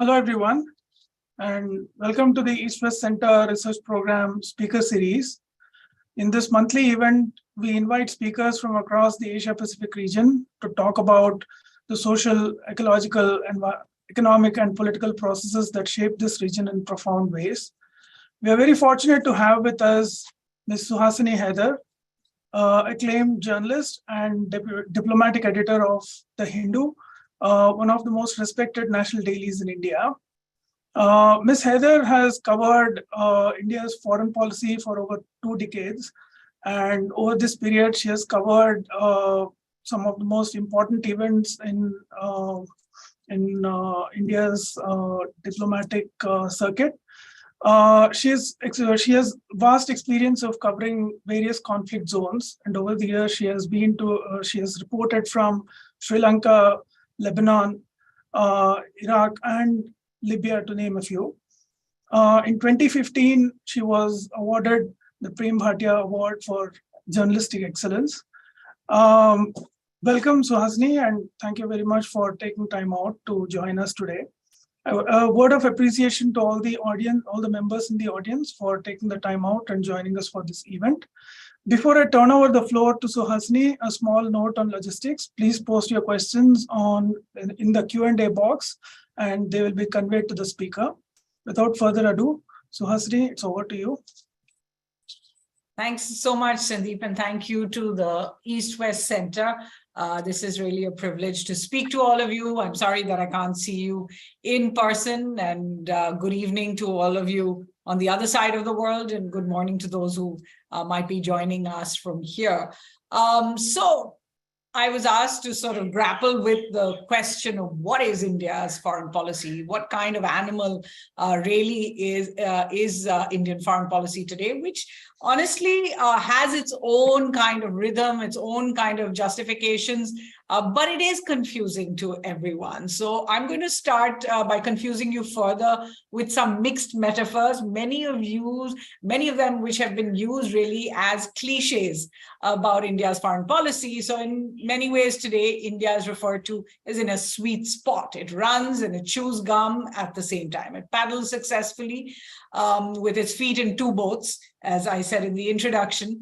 Hello, everyone, and welcome to the East-West Center Research Program Speaker Series. In this monthly event, we invite speakers from across the Asia-Pacific region to talk about the social, ecological, economic, and political processes that shape this region in profound ways. We are very fortunate to have with us Ms. Suhasini Haidar, acclaimed journalist and diplomatic editor of The Hindu, one of the most respected national dailies in India. Ms. Haidar has covered India's foreign policy for over 2 decades. And over this period, she has covered some of the most important events in India's diplomatic circuit. She has vast experience of covering various conflict zones, and over the years she has reported from Sri Lanka, Lebanon, Iraq, and Libya, to name a few. In 2015, she was awarded the Prem Bhatia Award for journalistic excellence. Welcome, Suhasini, and thank you very much for taking time out to join us today. A word of appreciation to all the audience, all the members in the audience for taking the time out and joining us for this event. Before I turn over the floor to Suhasini, a small note on logistics. Please post your questions in the Q&A box, and they will be conveyed to the speaker. Without further ado, Suhasini, it's over to you. Thanks so much, Sandeep, and thank you to the East-West Center. This is really a privilege to speak to all of you. I'm sorry that I can't see you in person, and good evening to all of you on the other side of the world, and good morning to those who might be joining us from here. So I was asked to sort of grapple with the question of what is India's foreign policy? What kind of animal really is Indian foreign policy today, which honestly has its own kind of rhythm, its own kind of justifications, but it is confusing to everyone. So I'm going to start by confusing you further with some mixed metaphors, many of them which have been used really as cliches about India's foreign policy. So in many ways today, India is referred to as in a sweet spot. It runs and it chews gum at the same time. It paddles successfully with its feet in 2 boats, as I said in the introduction.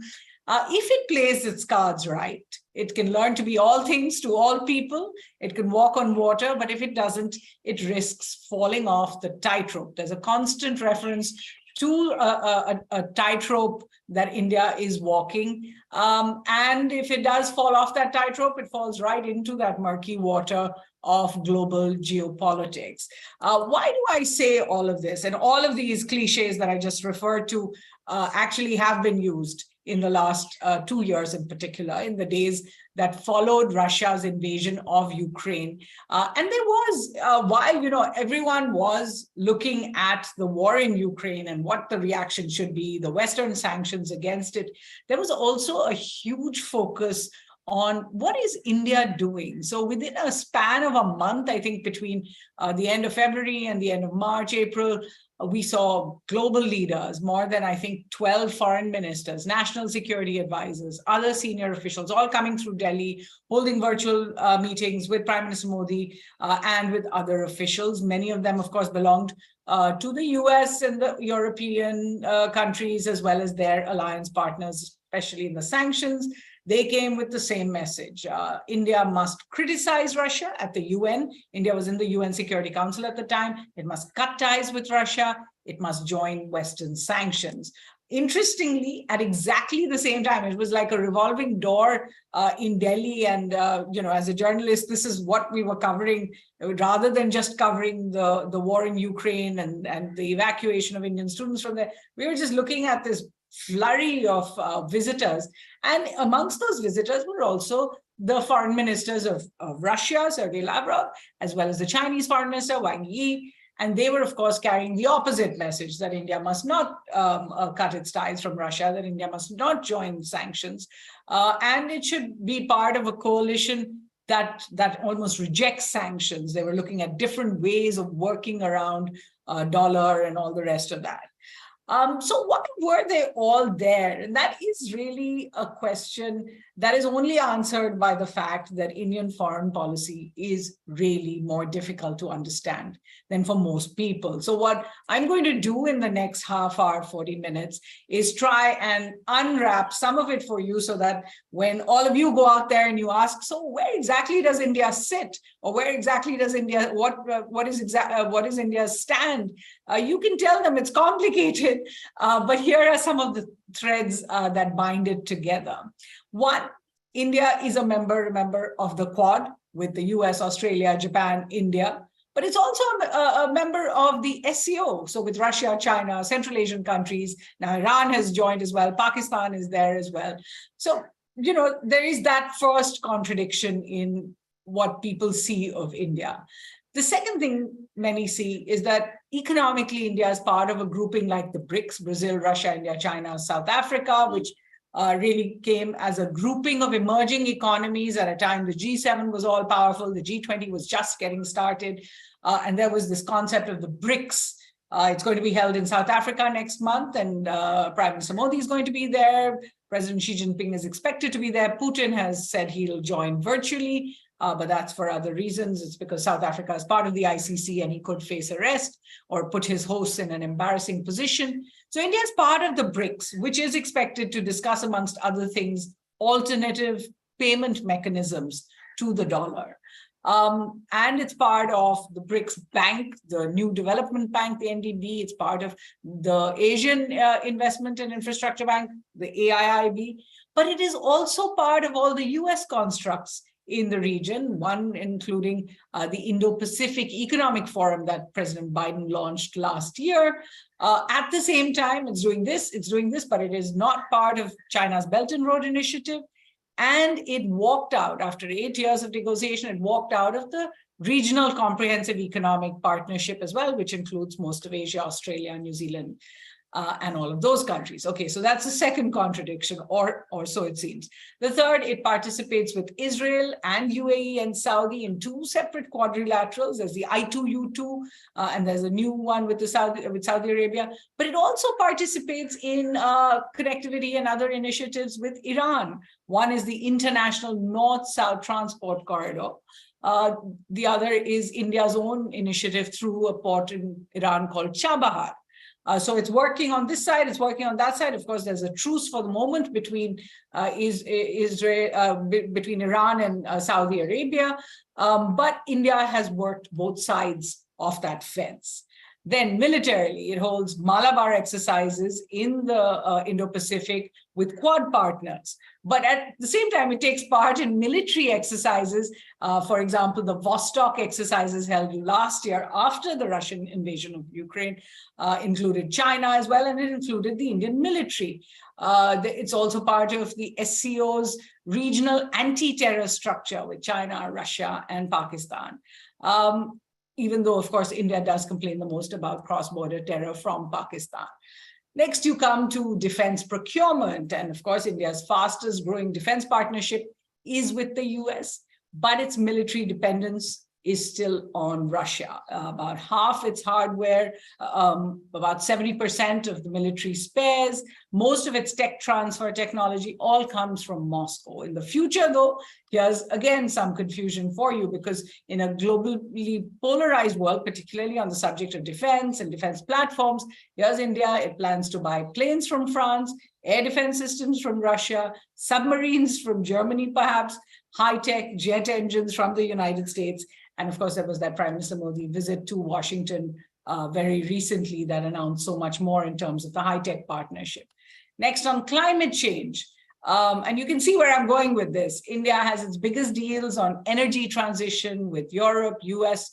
If it plays its cards right, it can learn to be all things to all people. It can walk on water, but if it doesn't, it risks falling off the tightrope. There's a constant reference to a tightrope that India is walking. And if it does fall off that tightrope, it falls right into that murky water of global geopolitics. Why do I say all of this? And all of these cliches that I just referred to actually have been used in the last 2 years in particular, in the days that followed Russia's invasion of Ukraine. And there was, while everyone was looking at the war in Ukraine and what the reaction should be, the Western sanctions against it, there was also a huge focus on what is India doing. So within a span of a month, I think between the end of February and the end of March, April, we saw global leaders, more than I think 12 foreign ministers, national security advisors, other senior officials, all coming through Delhi, holding virtual meetings with Prime Minister Modi and with other officials. Many of them, of course, belonged to the US and the European countries, as well as their alliance partners, especially in the sanctions. They came with the same message. India must criticize Russia at the UN. India was in the UN Security Council at the time. It must cut ties with Russia. It must join Western sanctions. Interestingly, at exactly the same time, it was like a revolving door in Delhi. And, as a journalist, this is what we were covering, rather than just covering the war in Ukraine and the evacuation of Indian students from there. We were just looking at this flurry of visitors. And amongst those visitors were also the foreign ministers of Russia, Sergei Lavrov, as well as the Chinese foreign minister, Wang Yi. And they were, of course, carrying the opposite message, that India must not cut its ties from Russia, that India must not join sanctions. And it should be part of a coalition that almost rejects sanctions. They were looking at different ways of working around dollar and all the rest of that. So why were they all there? And that is really a question that is only answered by the fact that Indian foreign policy is really more difficult to understand than for most people. So what I'm going to do in the next half hour, 40 minutes, is try and unwrap some of it for you so that when all of you go out there and you ask, so where exactly does India sit? Or where exactly does India, what is India's stand? You can tell them it's complicated, but here are some of the threads that bind it together. One, India is a member of the Quad with the US, Australia, Japan, India, but it's also a member of the SCO. So with Russia, China, Central Asian countries, now Iran has joined as well, Pakistan is there as well. So, you know, there is that first contradiction in what people see of India. The second thing many see is that economically, India is part of a grouping like the BRICS, Brazil, Russia, India, China, South Africa, which really came as a grouping of emerging economies at a time the G7 was all powerful, the G20 was just getting started, and there was this concept of the BRICS. It's going to be held in South Africa next month, and Prime Minister Modi is going to be there. President Xi Jinping is expected to be there. Putin has said he'll join virtually. But that's for other reasons. It's because South Africa is part of the ICC and he could face arrest or put his hosts in an embarrassing position. So India is part of the BRICS, which is expected to discuss, amongst other things, alternative payment mechanisms to the dollar. And it's part of the BRICS Bank, the New Development Bank, the NDB. It's part of the Asian Investment and Infrastructure Bank, the AIIB. But it is also part of all the US constructs in the region, one including the Indo-Pacific Economic Forum that President Biden launched last year. At the same time, it's doing this, but it is not part of China's Belt and Road Initiative. And it walked out, after 8 years of negotiation, it walked out of the Regional Comprehensive Economic Partnership as well, which includes most of Asia, Australia, New Zealand, and all of those countries. Okay, so that's the second contradiction, or so it seems. The third, it participates with Israel and UAE and Saudi in two separate quadrilaterals. There's the I2U2, and there's a new one with Saudi Arabia. But it also participates in connectivity and other initiatives with Iran. One is the International North-South Transport Corridor. The other is India's own initiative through a port in Iran called Chabahar. So it's working on this side, it's working on that side. Of course, there's a truce for the moment between between Iran and Saudi Arabia, but India has worked both sides of that fence. Then militarily, it holds Malabar exercises in the Indo-Pacific with Quad partners. But at the same time, it takes part in military exercises. For example, the Vostok exercises held last year after the Russian invasion of Ukraine included China as well, and it included the Indian military. It's also part of the SCO's regional anti-terror structure with China, Russia, and Pakistan. Even though, of course, India does complain the most about cross-border terror from Pakistan. Next, you come to defense procurement. And of course, India's fastest growing defense partnership is with the US, but its military dependence is still on Russia. About half its hardware, about 70% of the military spares, most of its tech transfer technology all comes from Moscow. In the future, though, here's again some confusion for you, because in a globally polarized world, particularly on the subject of defense and defense platforms, here's India. It plans to buy planes from France, air defense systems from Russia, submarines from Germany, perhaps, high-tech jet engines from the United States. And of course, there was that Prime Minister Modi visit to Washington very recently that announced so much more in terms of the high-tech partnership. Next, on climate change, and you can see where I'm going with this. India has its biggest deals on energy transition with Europe, US,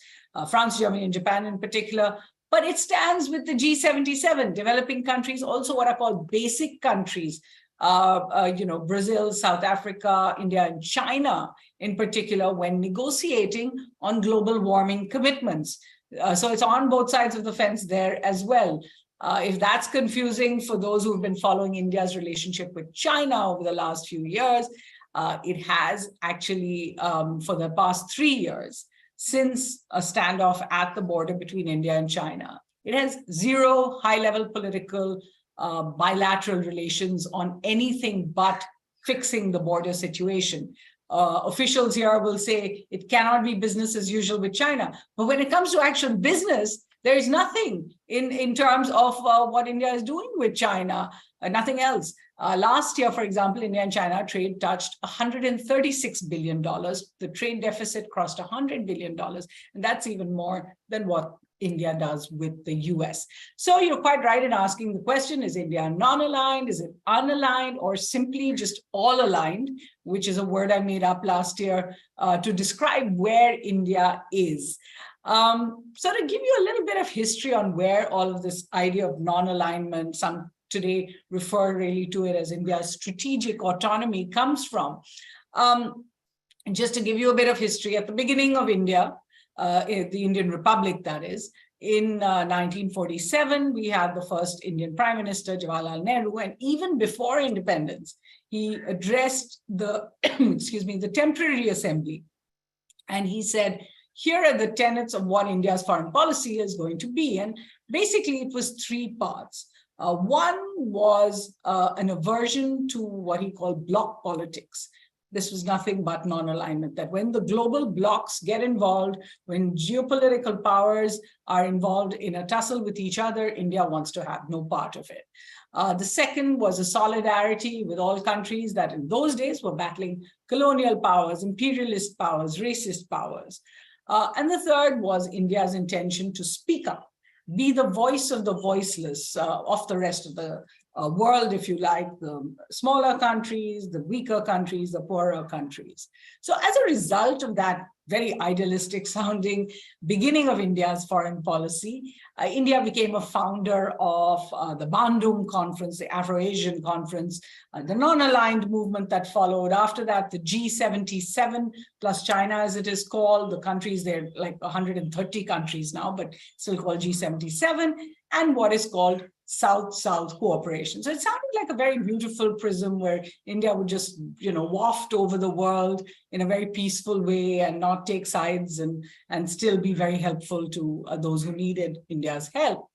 France, Germany, and Japan in particular. But it stands with the G77, developing countries, also what are called basic countries, Brazil, South Africa, India, and China in particular, when negotiating on global warming commitments. So it's on both sides of the fence there as well. If that's confusing for those who've been following India's relationship with China over the last few years, it has actually for the past 3 years, since a standoff at the border between India and China. It has zero high-level political bilateral relations on anything but fixing the border situation. Officials here will say it cannot be business as usual with China. But when it comes to actual business, there is nothing in terms of what India is doing with China, nothing else. Last year, for example, India and China trade touched $136 billion. The trade deficit crossed $100 billion. And that's even more than what India does with the US. So you're quite right in asking the question, is India non-aligned, is it unaligned, or simply just all aligned, which is a word I made up last year to describe where India is. So to give you a little bit of history on where all of this idea of non-alignment, some today refer really to it as India's strategic autonomy, comes from. Just to give you a bit of history, at the beginning of India, the Indian Republic, that is, in 1947, we had the first Indian Prime Minister, Jawaharlal Nehru, and even before independence, he addressed the, the Temporary Assembly, and he said, here are the tenets of what India's foreign policy is going to be. And basically, it was three parts. One was an aversion to what he called bloc politics. This was nothing but non-alignment, that when the global blocs get involved, when geopolitical powers are involved in a tussle with each other, India wants to have no part of it. The second was a solidarity with all countries that in those days were battling colonial powers, imperialist powers, racist powers. And the third was India's intention to speak up, be the voice of the voiceless of the rest of the world, if you like, the smaller countries, the weaker countries, the poorer countries. So as a result of that very idealistic sounding beginning of India's foreign policy, India became a founder of the Bandung Conference, the Afro-Asian Conference, the non-aligned movement that followed. After that, the G77 plus China, as it is called, the countries, they're like 130 countries now, but still called G77, and what is called South-South cooperation. So it sounded like a very beautiful prism where India would just, waft over the world in a very peaceful way and not take sides and still be very helpful to those who needed India's help.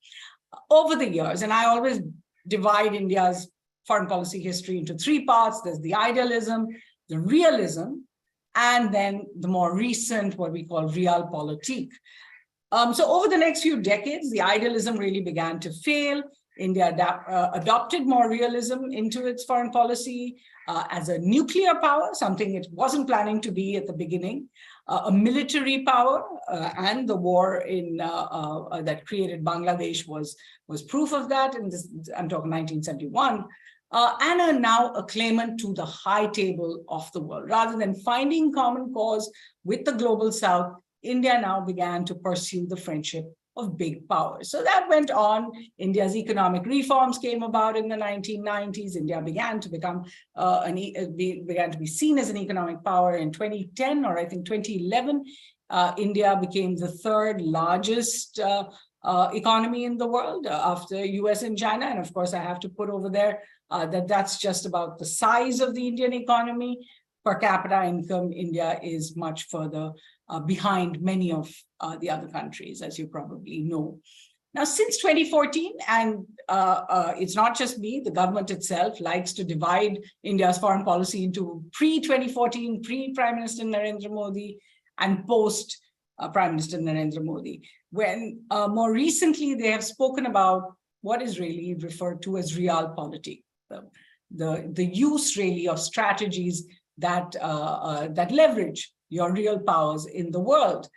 Over the years, and I always divide India's foreign policy history into three parts. There's the idealism, the realism, and then the more recent, what we call realpolitik. So over the next few decades, the idealism really began to fail. India adopted more realism into its foreign policy as a nuclear power, something it wasn't planning to be at the beginning, a military power, and the war in that created Bangladesh was proof of that. And I'm talking 1971. And now a claimant to the high table of the world. Rather than finding common cause with the global South, India now began to pursue the friendship of big powers. So that went on. India's economic reforms came about in the 1990s. India began to become began to be seen as an economic power in 2010, or I think 2011. India became the third largest economy in the world after US and China. And of course, I have to put over there that's just about the size of the Indian economy. Per capita income, India is much further behind many of the other countries, as you probably know. Now, since 2014, and it's not just me, the government itself likes to divide India's foreign policy into pre-2014, pre-Prime Minister Narendra Modi, and post-Prime Minister Narendra Modi. When more recently, they have spoken about what is really referred to as realpolitik, the use really of strategies that leverage your real powers in the world.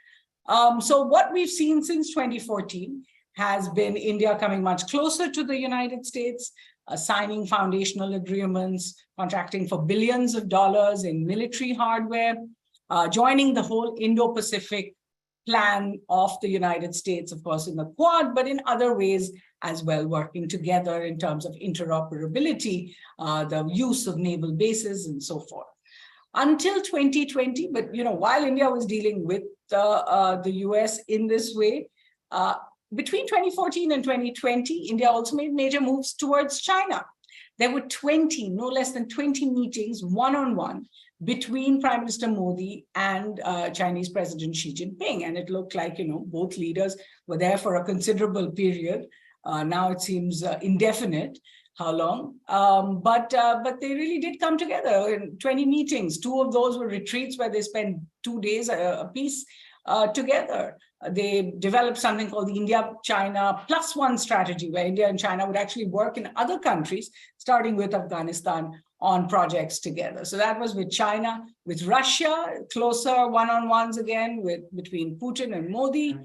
So what we've seen since 2014 has been India coming much closer to the United States, signing foundational agreements, contracting for billions of dollars in military hardware, joining the whole Indo-Pacific plan of the United States, of course, in the Quad, but in other ways as well, working together in terms of interoperability, the use of naval bases and so forth. Until 2020, but while India was dealing with the US in this way, between 2014 and 2020, India also made major moves towards China. There were 20, no less than 20 meetings, one-on-one, between Prime Minister Modi and Chinese President Xi Jinping. And it looked like, both leaders were there for a considerable period. Now it seems indefinite how long. But they really did come together in 20 meetings. 2 of those were retreats where they spent 2 days apiece together. They developed something called the India-China +1 strategy, where India and China would actually work in other countries, starting with Afghanistan, on projects together. So that was with China. With Russia, closer one-on-ones again between Putin and Modi.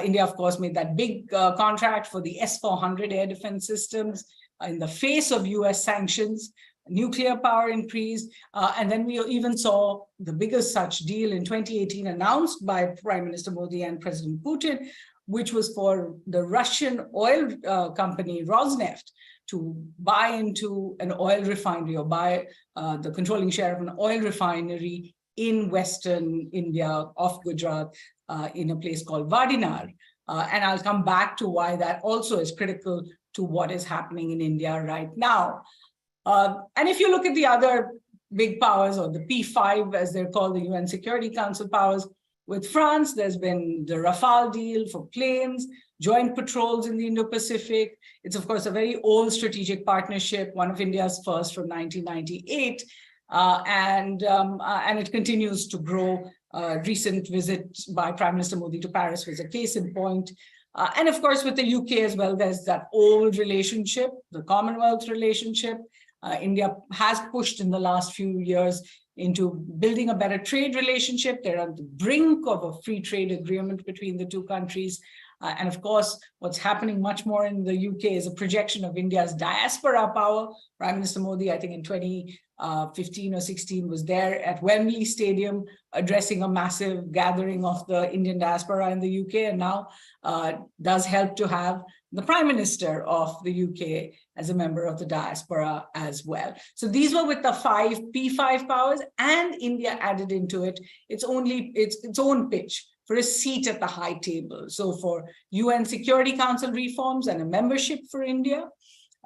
India, of course, made that big contract for the S-400 air defense systems in the face of US sanctions. Nuclear power increase. And then we even saw the biggest such deal in 2018 announced by Prime Minister Modi and President Putin, which was for the Russian oil company Rosneft to buy into an oil refinery, or buy the controlling share of an oil refinery in Western India off Gujarat in a place called Vadinar. And I'll come back to why that also is critical to what is happening in India right now. And if you look at the other big powers, or the P5, as they're called, the UN Security Council powers, with France, there's been the Rafale deal for planes, joint patrols in the Indo-Pacific. It's, of course, a very old strategic partnership, one of India's first from 1998. And it continues to grow. Recent visit by Prime Minister Modi to Paris was a case in point. And of course, with the UK as well, there's that old relationship, the Commonwealth relationship. India has pushed in the last few years into building a better trade relationship. They're on the brink of a free trade agreement between the two countries. And of course, what's happening much more in the UK is a projection of India's diaspora power. Prime Minister Modi, I think in 2015 or 16, was there at Wembley Stadium addressing a massive gathering of the Indian diaspora in the UK, and now does help to have the Prime Minister of the UK as a member of the diaspora as well. So these were with the P5 powers, and India added into it its own pitch for a seat at the high table. So for UN Security Council reforms and a membership for India,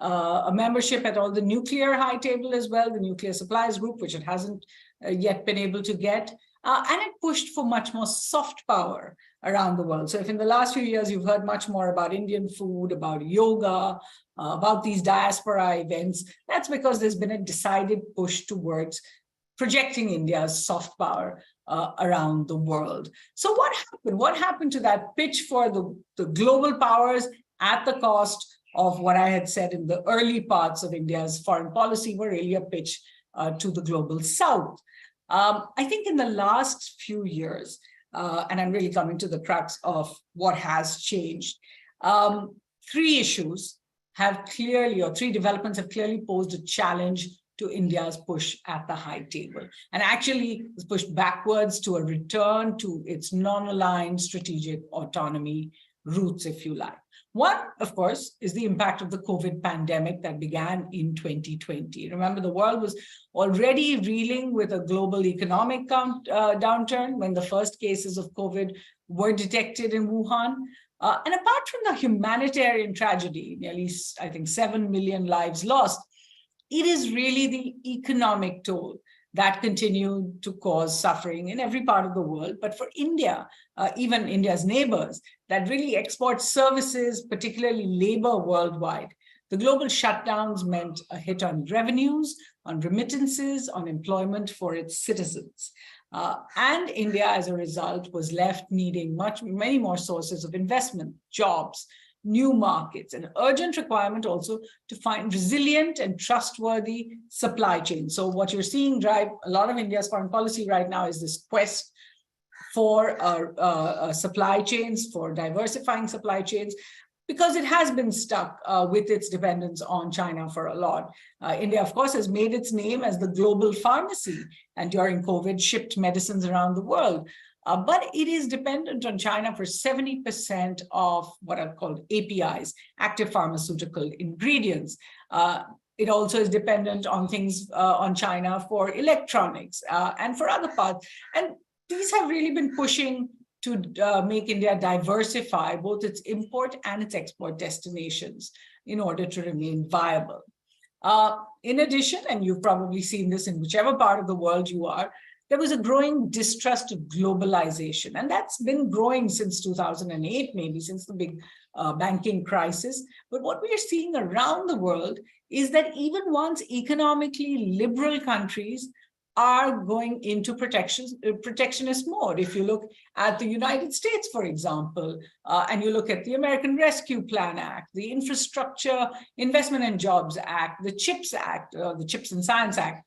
a membership at all the nuclear high table as well, the Nuclear Suppliers Group, which it hasn't yet been able to get. And it pushed for much more soft power around the world. So if in the last few years you've heard much more about Indian food, about yoga, about these diaspora events, that's because there's been a decided push towards projecting India's soft power around the world. So what happened? What happened to that pitch for the global powers at the cost of what I had said in the early parts of India's foreign policy were really a pitch to the global south? I think in the last few years, and I'm really coming to the crux of what has changed, 3 issues have clearly, or 3 developments have clearly posed a challenge to India's push at the high table, and actually was pushed backwards to a return to its non-aligned strategic autonomy roots, if you like. One, of course, is the impact of the COVID pandemic that began in 2020. Remember, the world was already reeling with a global economic downturn when the first cases of COVID were detected in Wuhan. And apart from the humanitarian tragedy, nearly, I think, 7 million lives lost, it is really the economic toll that continued to cause suffering in every part of the world. But for India, even India's neighbors, that really export services, particularly labor worldwide, the global shutdowns meant a hit on revenues, on remittances, on employment for its citizens. And India, as a result, was left needing many more sources of investment, jobs, new markets, an urgent requirement also to find resilient and trustworthy supply chains. So what you're seeing drive a lot of India's foreign policy right now is this quest for supply chains, for diversifying supply chains, because it has been stuck with its dependence on China for a lot. India, of course, has made its name as the global pharmacy, and during COVID shipped medicines around the world. But it is dependent on China for 70% of what are called APIs, active pharmaceutical ingredients. It also is dependent on things on China for electronics and for other parts. And these have really been pushing to make India diversify both its import and its export destinations in order to remain viable. In addition, and you've probably seen this in whichever part of the world you are, there was a growing distrust of globalization. And that's been growing since 2008, maybe since the big banking crisis. But what we are seeing around the world is that even once economically liberal countries are going into protectionist mode. If you look at the United States, for example, and you look at the American Rescue Plan Act, the Infrastructure Investment and Jobs Act, the CHIPS Act, the Chips and Science Act,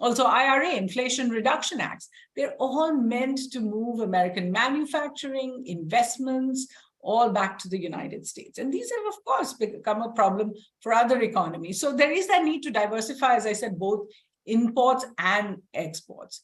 also IRA, Inflation Reduction Acts, they're all meant to move American manufacturing, investments, all back to the United States. And these have, of course, become a problem for other economies. So there is that need to diversify, as I said, both imports and exports.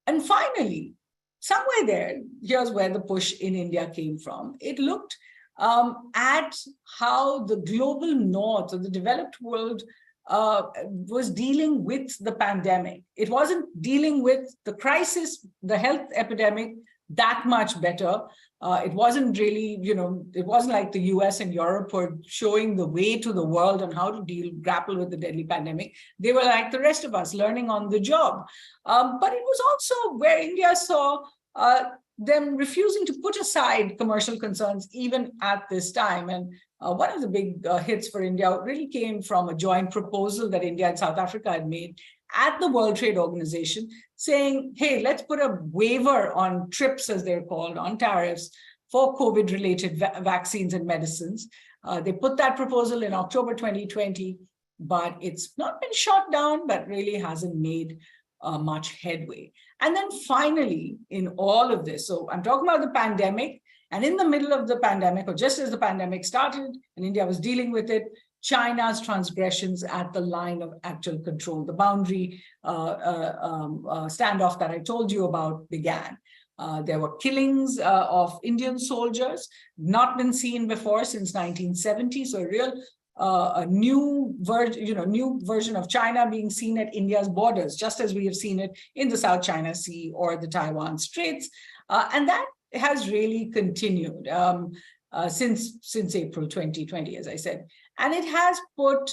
And finally, somewhere there, here's where the push in India came from. It looked at how the global north or the developed world was dealing with the pandemic. It wasn't dealing with the crisis, the health epidemic, that much better. It wasn't really, it wasn't like the US and Europe were showing the way to the world on how to grapple with the deadly pandemic. They were like the rest of us, learning on the job. But it was also where India saw them refusing to put aside commercial concerns even at this time. And one of the big hits for India really came from a joint proposal that India and South Africa had made at the World Trade Organization, saying, hey, let's put a waiver on TRIPS, as they're called, on tariffs for COVID-related vaccines and medicines. They put that proposal in October 2020, but it's not been shot down, but really hasn't made much headway. And then finally, in all of this, so I'm talking about the pandemic, and in the middle of the pandemic, or just as the pandemic started and India was dealing with it, China's transgressions at the line of actual control, the boundary standoff that I told you about began. There were killings of Indian soldiers, not been seen before since 1970. So a new version of China being seen at India's borders, just as we have seen it in the South China Sea or the Taiwan Straits. And that has really continued since April 2020, as I said. And it has put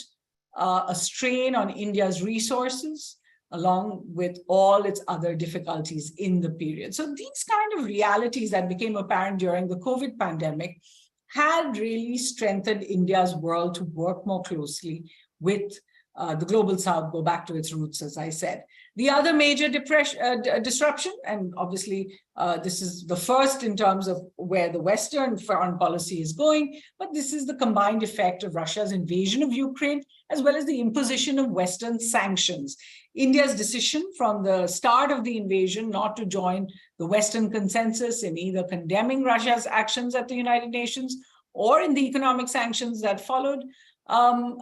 a strain on India's resources, along with all its other difficulties in the period. So these kind of realities that became apparent during the COVID pandemic had really strengthened India's world to work more closely with the global south, go back to its roots, as I said. The other major disruption, and obviously this is the first in terms of where the Western foreign policy is going, but this is the combined effect of Russia's invasion of Ukraine, as well as the imposition of Western sanctions. India's decision from the start of the invasion not to join the Western consensus in either condemning Russia's actions at the United Nations or in the economic sanctions that followed, and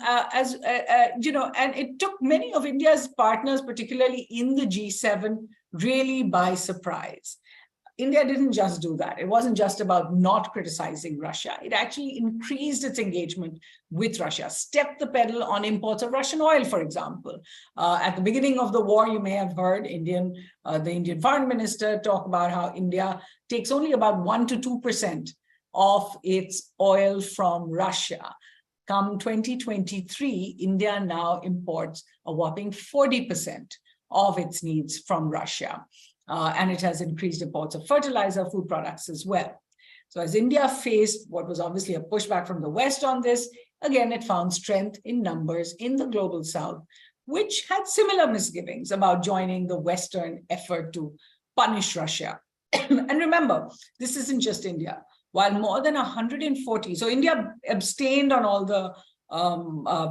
it took many of India's partners, particularly in the G7, really by surprise. India didn't just do that. It wasn't just about not criticizing Russia. It actually increased its engagement with Russia, stepped the pedal on imports of Russian oil, for example. At the beginning of the war, you may have heard the Indian foreign minister talk about how India takes only about 1 to 2% of its oil from Russia. Come 2023, India now imports a whopping 40% of its needs from Russia. And it has increased imports of fertilizer, food products as well. So as India faced what was obviously a pushback from the West on this, again, it found strength in numbers in the global South, which had similar misgivings about joining the Western effort to punish Russia. And remember, this isn't just India. While more than 140, so India abstained on all the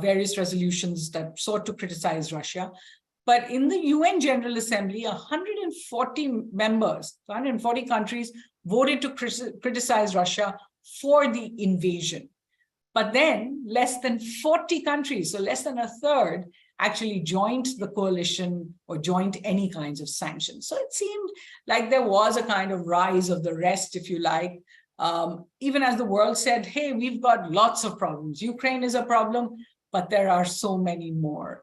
various resolutions that sought to criticize Russia. But in the UN General Assembly, 140 members, 140 countries voted to criticize Russia for the invasion. But then less than 40 countries, so less than a third, actually joined the coalition or joined any kinds of sanctions. So it seemed like there was a kind of rise of the rest, if you like, even as the world said, hey, we've got lots of problems. Ukraine is a problem, but there are so many more.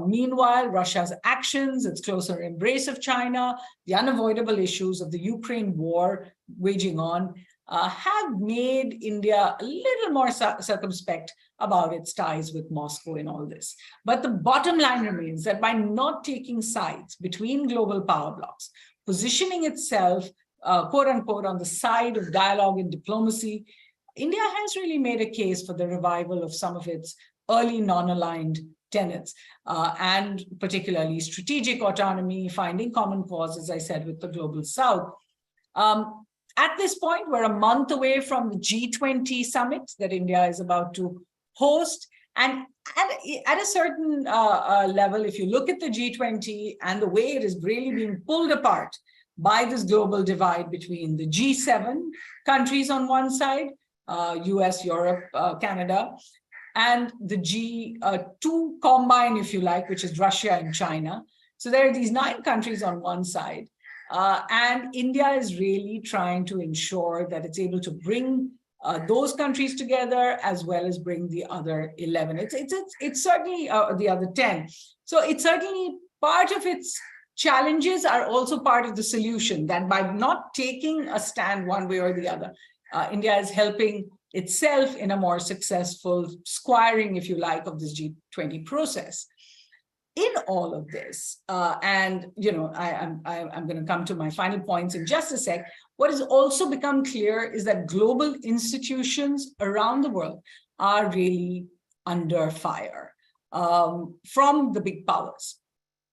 Meanwhile, Russia's actions, its closer embrace of China, the unavoidable issues of the Ukraine war waging on, have made India a little more circumspect about its ties with Moscow in all this. But the bottom line remains that by not taking sides between global power blocs, positioning itself, quote unquote, on the side of dialogue and diplomacy, India has really made a case for the revival of some of its early non-aligned tenets, and particularly strategic autonomy, finding common cause, as I said, with the global South. At this point, we're a month away from the G20 summit that India is about to host. And at a certain level, if you look at the G20 and the way it is really being pulled apart by this global divide between the G7 countries on one side, US, Europe, Canada, and the G2 combine, if you like, which is Russia and China. So there are these 9 countries on one side. And India is really trying to ensure that it's able to bring those countries together as well as bring the other 11. It's certainly the other 10. So it's certainly part of its challenges are also part of the solution, that by not taking a stand one way or the other, India is helping itself in a more successful squiring, if you like, of this G20 process. In all of this, and I'm going to come to my final points in just a sec, what has also become clear is that global institutions around the world are really under fire from the big powers.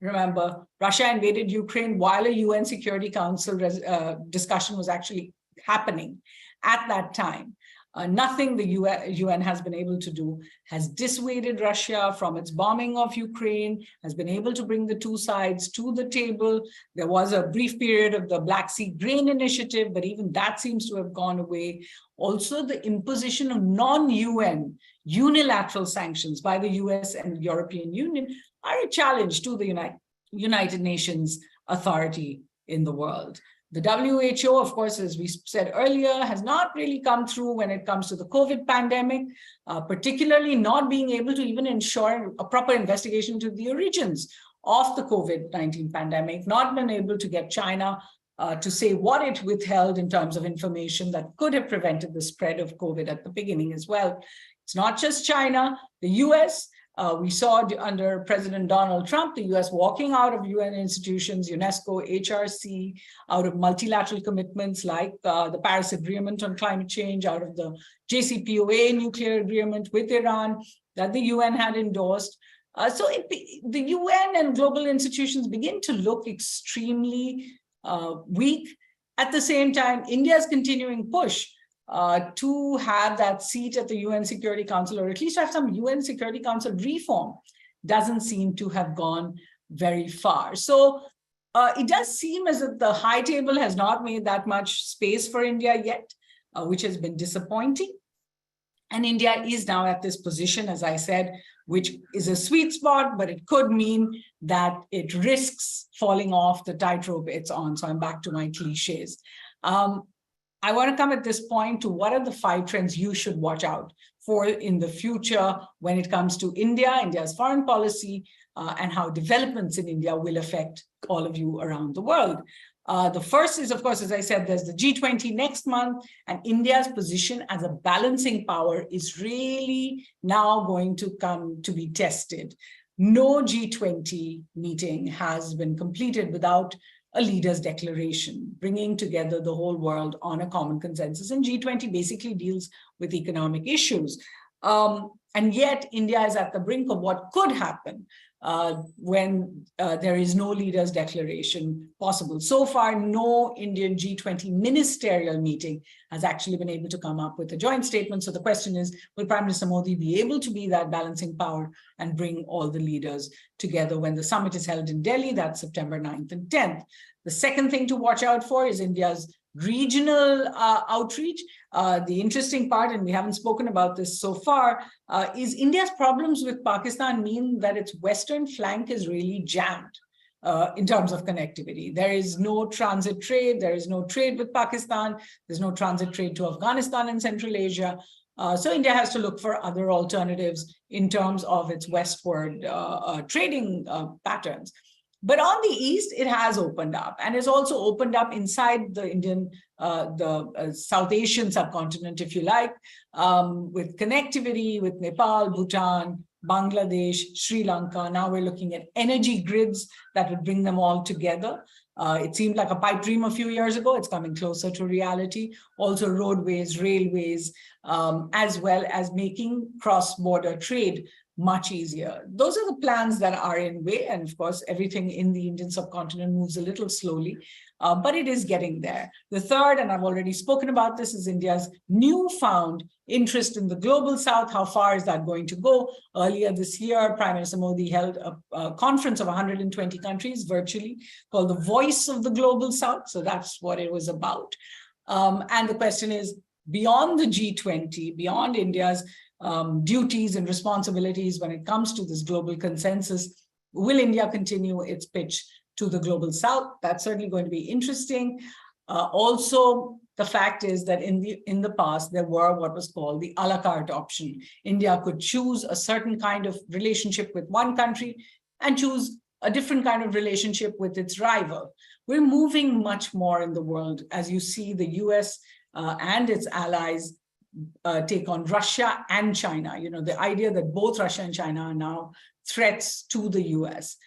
Remember, Russia invaded Ukraine while a UN Security Council discussion was actually happening at that time. Nothing the UN has been able to do has dissuaded Russia from its bombing of Ukraine, has been able to bring the two sides to the table. There was a brief period of the Black Sea Grain Initiative, but even that seems to have gone away. Also, the imposition of non-UN unilateral sanctions by the US and European Union are a challenge to the United Nations authority in the world. The WHO, of course, as we said earlier, has not really come through when it comes to the COVID pandemic, particularly not being able to even ensure a proper investigation to the origins of the COVID-19 pandemic, not been able to get China to say what it withheld in terms of information that could have prevented the spread of COVID at the beginning as well. It's not just China, the US. We saw under President Donald Trump, the US walking out of UN institutions, UNESCO, HRC, out of multilateral commitments like the Paris Agreement on climate change, out of the JCPOA nuclear agreement with Iran that the UN had endorsed. So the UN and global institutions begin to look extremely weak. At the same time, India's continuing push to have that seat at the UN Security Council, or at least have some UN Security Council reform, doesn't seem to have gone very far. So it does seem as if the high table has not made that much space for India yet, which has been disappointing. And India is now at this position, as I said, which is a sweet spot, but it could mean that it risks falling off the tightrope it's on. So I'm back to my cliches. I want to come at this point to what are the 5 trends you should watch out for in the future when it comes to India, India's foreign policy, and how developments in India will affect all of you around the world. The first is, of course, as I said, there's the G20 next month, and India's position as a balancing power is really now going to come to be tested. No G20 meeting has been completed without a leader's declaration, bringing together the whole world on a common consensus. And G20 basically deals with economic issues. And yet India is at the brink of what could happen when there is no leader's declaration possible. So far, no Indian G20 ministerial meeting has actually been able to come up with a joint statement. So the question is, will Prime Minister Modi be able to be that balancing power and bring all the leaders together when the summit is held in Delhi? That's September 9th and 10th. The second thing to watch out for is India's regional outreach. The interesting part, and we haven't spoken about this so far, is India's problems with Pakistan mean that its western flank is really jammed in terms of connectivity. There is no transit trade. There is no trade with Pakistan. There's no transit trade to Afghanistan and Central Asia. So India has to look for other alternatives in terms of its westward trading patterns. But on the east, it has opened up, and it's also opened up inside the Indian the South Asian subcontinent, if you like, with connectivity with Nepal, Bhutan, Bangladesh, Sri Lanka. Now we're looking at energy grids that would bring them all together. It seemed like a pipe dream a few years ago. It's coming closer to reality. Also roadways, railways, as well as making cross-border trade much easier. Those are the plans that are in way. And of course, everything in the Indian subcontinent moves a little slowly, but it is getting there. The third, and I've already spoken about this, is India's newfound interest in the global south. How far is that going to go? Earlier this year, Prime Minister Modi held a conference of 120 countries virtually called the Voice of the Global South. So that's what it was about. And the question is, beyond the G20, beyond India's duties and responsibilities when it comes to this global consensus, will India continue its pitch to the global south? That's certainly going to be interesting. Also, the fact is that in the past, there were what was called the a la carte option. India could choose a certain kind of relationship with one country and choose a different kind of relationship with its rival. We're moving much more in the world as you see the US and its allies take on Russia and China. You know, the idea that both Russia and China are now threats to the US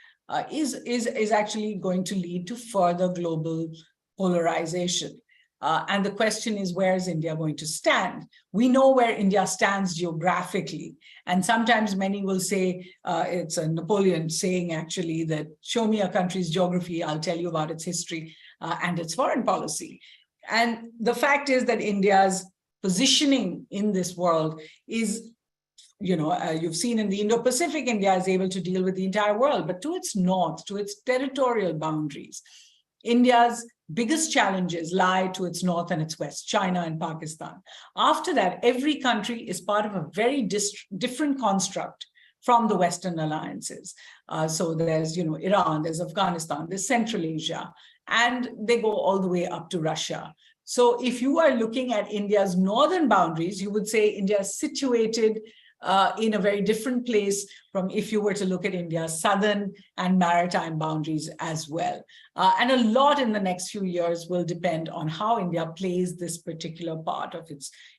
is actually going to lead to further global polarization. And the question is, where is India going to stand? We know where India stands geographically. And sometimes many will say, it's a Napoleon saying actually that, show me a country's geography, I'll tell you about its history and its foreign policy. And the fact is that India's positioning in this world is, you know, you've seen in the Indo-Pacific, India is able to deal with the entire world, but to its north, to its territorial boundaries, India's biggest challenges lie to its north and its west, China and Pakistan. After that, every country is part of a very different construct from the Western alliances. So there's, you know, Iran, there's Afghanistan, there's Central Asia, and they go all the way up to Russia. So if you are looking at India's northern boundaries, you would say India is situated in a very different place from if you were to look at India's southern and maritime boundaries as well. And a lot in the next few years will depend on how India plays this particular part of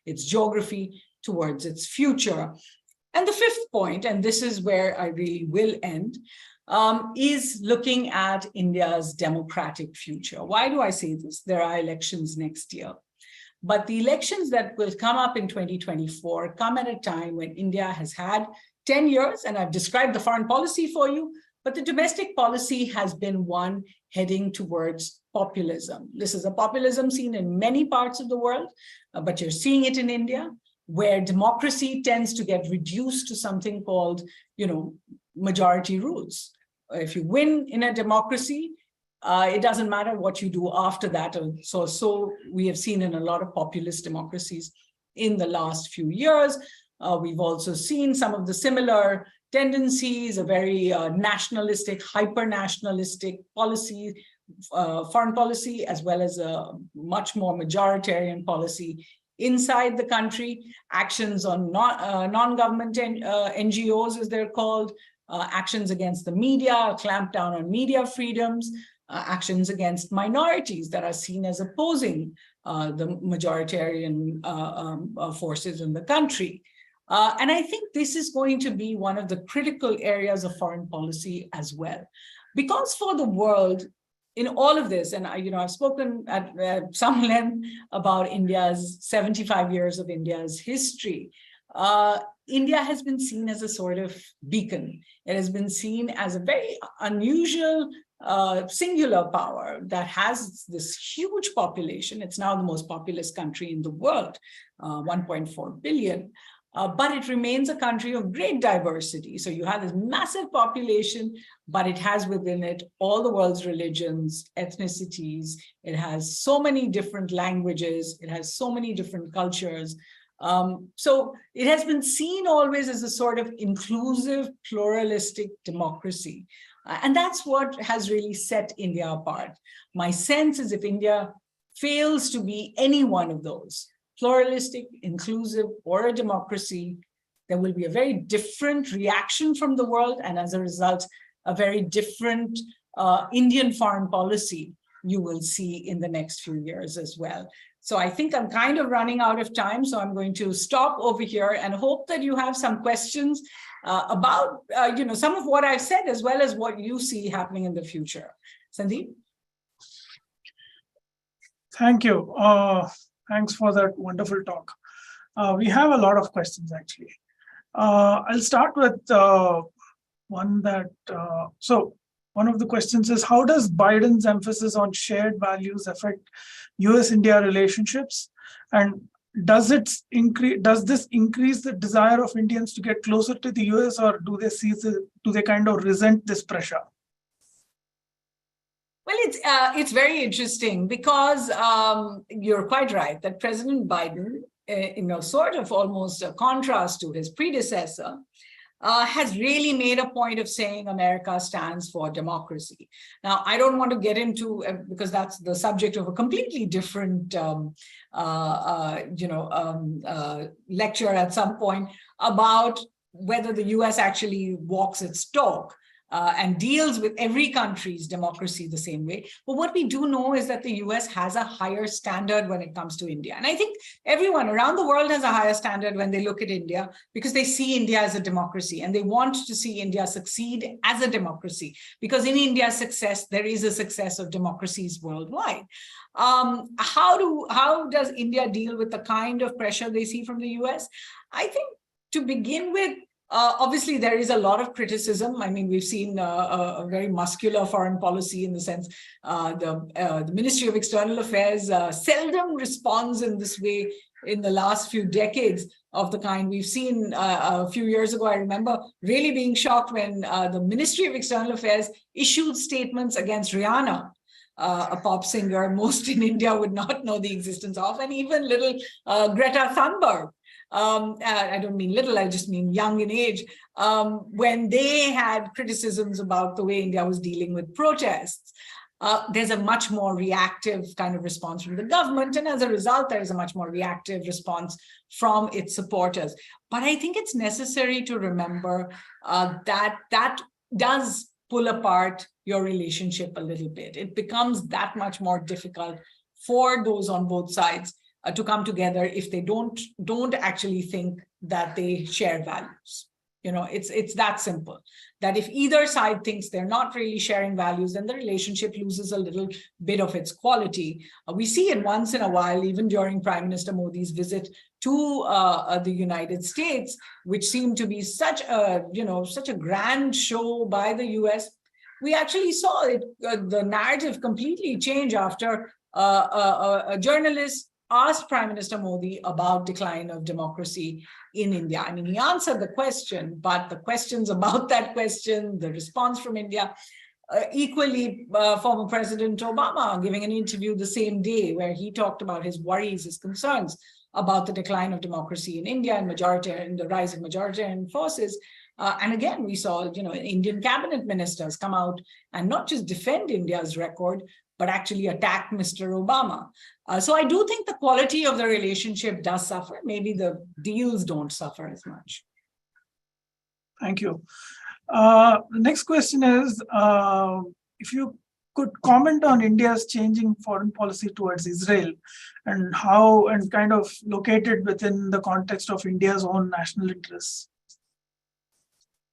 its geography towards its future. And the fifth point, and this is where I really will end, is looking at India's democratic future. Why do I say this? There are elections next year. But the elections that will come up in 2024 come at a time when India has had 10 years, and I've described the foreign policy for you, but the domestic policy has been one heading towards populism. This is a populism seen in many parts of the world, but you're seeing it in India, where democracy tends to get reduced to something called, you know, majority rules. If you win in a democracy, it doesn't matter what you do after that. So we have seen in a lot of populist democracies in the last few years. We've also seen some of the similar tendencies, a very nationalistic, hyper-nationalistic policy, foreign policy, as well as a much more majoritarian policy inside the country, actions on non-government NGOs, as they're called, actions against the media, a clampdown on media freedoms, actions against minorities that are seen as opposing the majoritarian forces in the country. And I think this is going to be one of the critical areas of foreign policy as well. Because for the world, in all of this, and I've spoken at some length about India's 75 years of India's history, India has been seen as a sort of beacon. It has been seen as a very unusual singular power that has this huge population. It's now the most populous country in the world, 1.4 billion. But it remains a country of great diversity. So you have this massive population, but it has within it all the world's religions, ethnicities. It has so many different languages. It has so many different cultures. So it has been seen always as a sort of inclusive, pluralistic democracy. And that's what has really set India apart. My sense is if India fails to be any one of those, pluralistic, inclusive, or a democracy, there will be a very different reaction from the world, and as a result, a very different Indian foreign policy you will see in the next few years as well. So I think I'm kind of running out of time, so I'm going to stop over here and hope that you have some questions about some of what I've said, as well as what you see happening in the future. Sandeep? Thank you. Thanks for that wonderful talk. We have a lot of questions, actually. I'll start with one that, one of the questions is, how does Biden's emphasis on shared values affect US-India relationships? And does this increase the desire of Indians to get closer to the US, or do they kind of resent this pressure? Well, it's very interesting because you're quite right that President Biden, sort of almost a contrast to his predecessor, has really made a point of saying America stands for democracy. Now, I don't want to get into, because that's the subject of a completely different lecture at some point, about whether the US actually walks its talk and deals with every country's democracy the same way. But what we do know is that the US has a higher standard when it comes to India. And I think everyone around the world has a higher standard when they look at India, because they see India as a democracy and they want to see India succeed as a democracy, because in India's success, there is a success of democracies worldwide. How does India deal with the kind of pressure they see from the US? I think to begin with, obviously, there is a lot of criticism. I mean, we've seen a very muscular foreign policy in the sense the Ministry of External Affairs seldom responds in this way in the last few decades of the kind we've seen. A few years ago, I remember really being shocked when the Ministry of External Affairs issued statements against Rihanna, a pop singer most in India would not know the existence of, and even little Greta Thunberg. I don't mean little, I just mean young in age, when they had criticisms about the way India was dealing with protests. There's a much more reactive kind of response from the government, and as a result, there is a much more reactive response from its supporters. But I think it's necessary to remember that does pull apart your relationship a little bit. It becomes that much more difficult for those on both sides to come together if they don't actually think that they share values. It's that simple, that if either side thinks they're not really sharing values, then the relationship loses a little bit of its quality. We see it once in a while, even during Prime Minister Modi's visit to the United States, which seemed to be such a grand show by the US. We actually saw it, the narrative completely change after a journalist asked Prime Minister Modi about decline of democracy in India. I mean, he answered the question, but the questions about that question, the response from India, equally former President Obama giving an interview the same day where he talked about his worries, his concerns about the decline of democracy in India and the rise of majoritarian forces. And again, we saw, Indian cabinet ministers come out and not just defend India's record, but actually attack Mr. Obama. So I do think the quality of the relationship does suffer. Maybe the deals don't suffer as much. Thank you. The next question is, if you could comment on India's changing foreign policy towards Israel and how, and kind of located within the context of India's own national interests.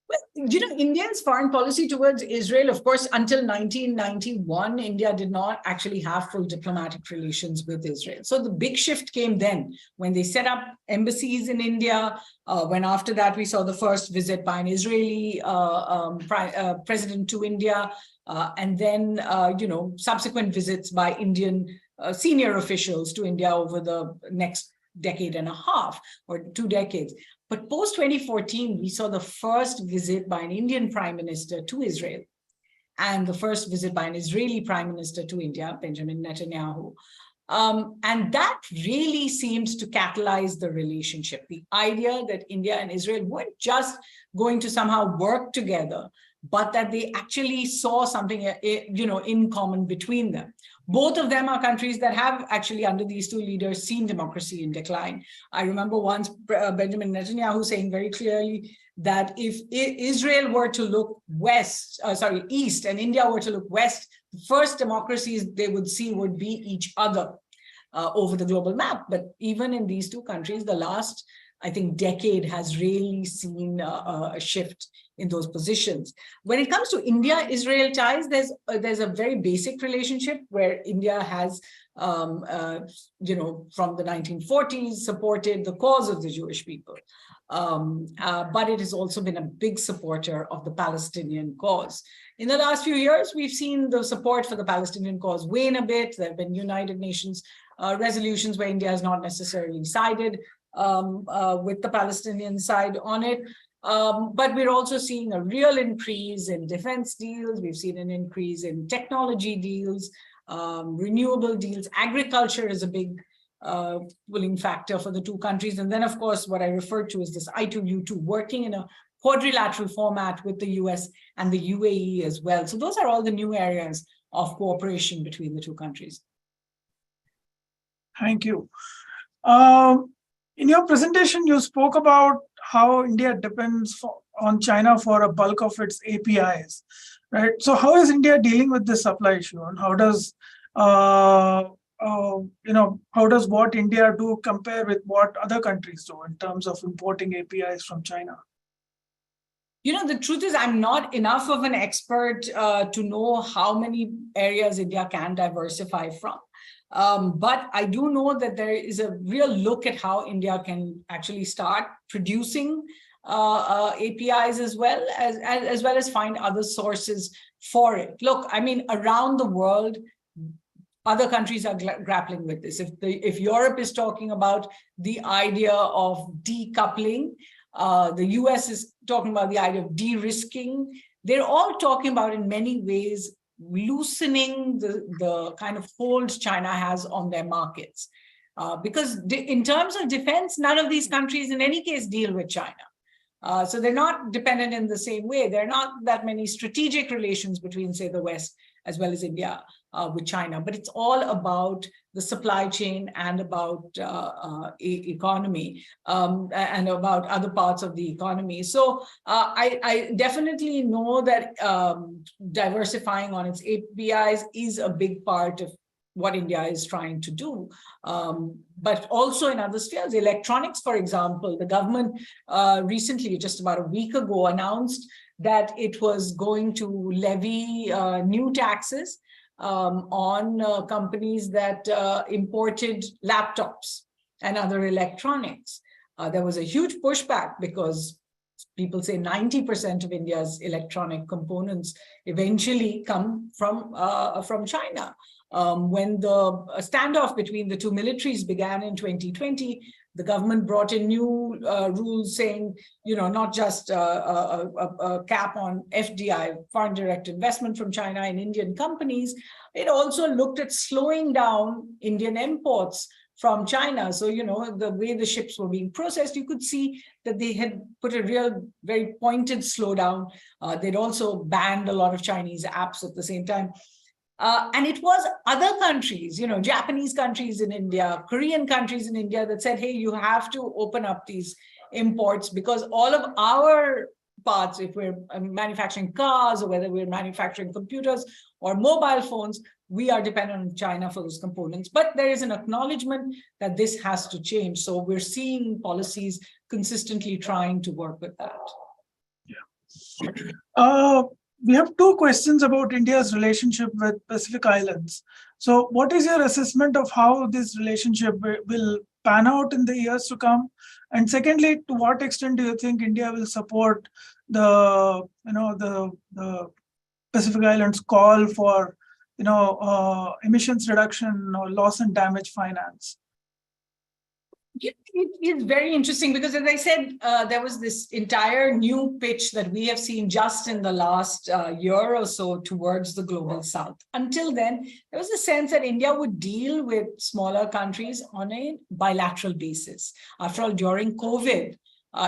Well, India's foreign policy towards Israel, of course, until 1991, India did not actually have full diplomatic relations with Israel. So the big shift came then when they set up embassies in India, when after that we saw the first visit by an Israeli president to India, and then, subsequent visits by Indian senior officials to India over the next decade and a half or 2 decades. But post-2014, we saw the first visit by an Indian prime minister to Israel and the first visit by an Israeli prime minister to India, Benjamin Netanyahu. And that really seemed to catalyze the relationship. The idea that India and Israel weren't just going to somehow work together, but that they actually saw something, in common between them. Both of them are countries that have actually, under these two leaders, seen democracy in decline. I remember once Benjamin Netanyahu saying very clearly that if Israel were to look east, and India were to look west, the first democracies they would see would be each other over the global map. But even in these two countries, the last, I think, decade has really seen a shift in those positions. When it comes to India-Israel ties, there's a very basic relationship where India has, from the 1940s, supported the cause of the Jewish people. But it has also been a big supporter of the Palestinian cause. In the last few years, we've seen the support for the Palestinian cause wane a bit. There have been United Nations resolutions where India has not necessarily sided with the Palestinian side on it. But we're also seeing a real increase in defense deals. We've seen an increase in technology deals, renewable deals. Agriculture is a big pulling factor for the two countries. And then, of course, what I referred to is this I2U2, working in a quadrilateral format with the US and the UAE as well. So those are all the new areas of cooperation between the two countries. Thank you. In your presentation, you spoke about how India depends on China for a bulk of its APIs, right? So how is India dealing with this supply issue, and how does what India do compare with what other countries do in terms of importing APIs from China? The truth is, I'm not enough of an expert to know how many areas India can diversify from. But I do know that there is a real look at how India can actually start producing APIs as well as find other sources for it. Look, I mean, around the world, other countries are grappling with this. If Europe is talking about the idea of decoupling, the US is talking about the idea of de-risking. They're all talking about, in many ways, loosening the kind of hold China has on their markets. Because in terms of defense, none of these countries in any case deal with China. So they're not dependent in the same way. There are not that many strategic relations between, say, the West as well as India with China. But it's all about the supply chain and about economy and about other parts of the economy. So I definitely know that diversifying on its APIs is a big part of what India is trying to do. But also in other spheres, electronics, for example, the government recently, just about a week ago, announced that it was going to levy new taxes on companies that imported laptops and other electronics. There was a huge pushback because people say 90% of India's electronic components eventually come from China. When the standoff between the two militaries began in 2020, the government brought in new rules saying, not just a cap on FDI, foreign direct investment from China in Indian companies. It also looked at slowing down Indian imports from China. So, the way the ships were being processed, you could see that they had put a real, very pointed slowdown. They'd also banned a lot of Chinese apps at the same time. And it was other countries, Japanese countries in India, Korean countries in India that said, hey, you have to open up these imports because all of our parts, if we're manufacturing cars or whether we're manufacturing computers or mobile phones, we are dependent on China for those components. But there is an acknowledgement that this has to change. So we're seeing policies consistently trying to work with that. Yeah. We have two questions about India's relationship with Pacific Islands. So what is your assessment of how this relationship will pan out in the years to come? And secondly, to what extent do you think India will support the Pacific Islands call for, emissions reduction or loss and damage finance? It's very interesting because, as I said, there was this entire new pitch that we have seen just in the last year or so towards the global south. Until then, there was a sense that India would deal with smaller countries on a bilateral basis. After all, during COVID,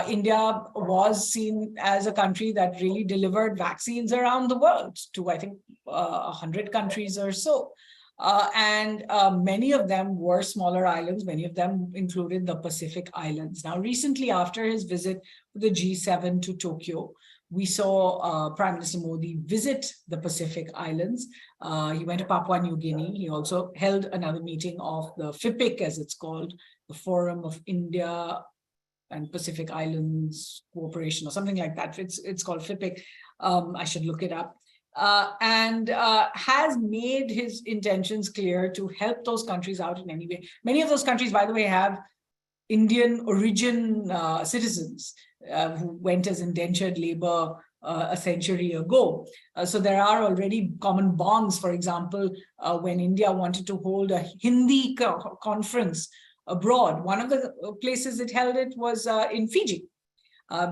India was seen as a country that really delivered vaccines around the world to, I think, 100 countries or so. And many of them were smaller islands. Many of them included the Pacific Islands. Now, recently, after his visit to the G7 to Tokyo, we saw Prime Minister Modi visit the Pacific Islands. He went to Papua New Guinea. He also held another meeting of the FIPIC, as it's called, the Forum of India and Pacific Islands Cooperation, or something like that. It's called FIPIC. I should look it up. And has made his intentions clear to help those countries out in any way. Many of those countries, by the way, have Indian origin citizens who went as indentured labor a century ago. So there are already common bonds. For example, when India wanted to hold a Hindi conference abroad, one of the places it held it was in Fiji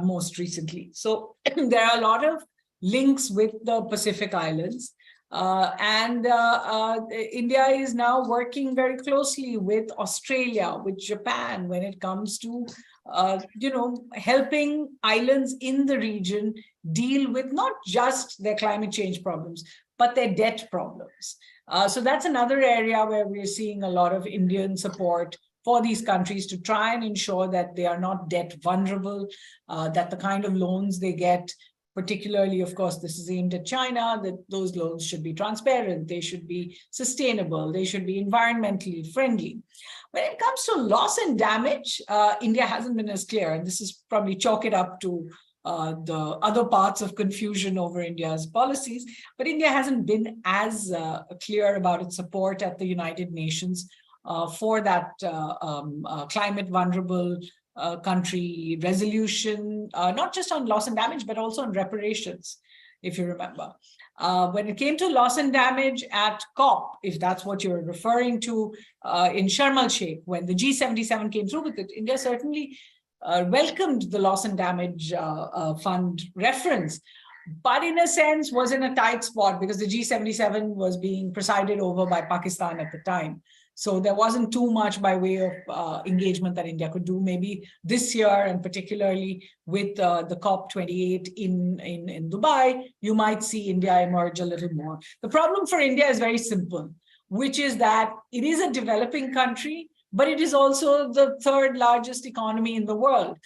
most recently. So there are a lot of links with the Pacific Islands. India is now working very closely with Australia, with Japan, when it comes to, helping islands in the region deal with not just their climate change problems, but their debt problems. So that's another area where we're seeing a lot of Indian support for these countries to try and ensure that they are not debt vulnerable, that the kind of loans they get, particularly, of course, this is aimed at China, that those loans should be transparent, they should be sustainable, they should be environmentally friendly. When it comes to loss and damage, India hasn't been as clear, and this is probably chalk it up to the other parts of confusion over India's policies, but India hasn't been as clear about its support at the United Nations for that climate vulnerable country resolution, not just on loss and damage, but also on reparations, if you remember. When it came to loss and damage at COP, if that's what you're referring to, in Sharm el-Sheikh, when the G77 came through with it, India certainly welcomed the loss and damage fund reference, but in a sense was in a tight spot because the G77 was being presided over by Pakistan at the time. So there wasn't too much by way of engagement that India could do. Maybe this year, and particularly with the COP28 in Dubai, you might see India emerge a little more. The problem for India is very simple, which is that it is a developing country, but it is also the third largest economy in the world.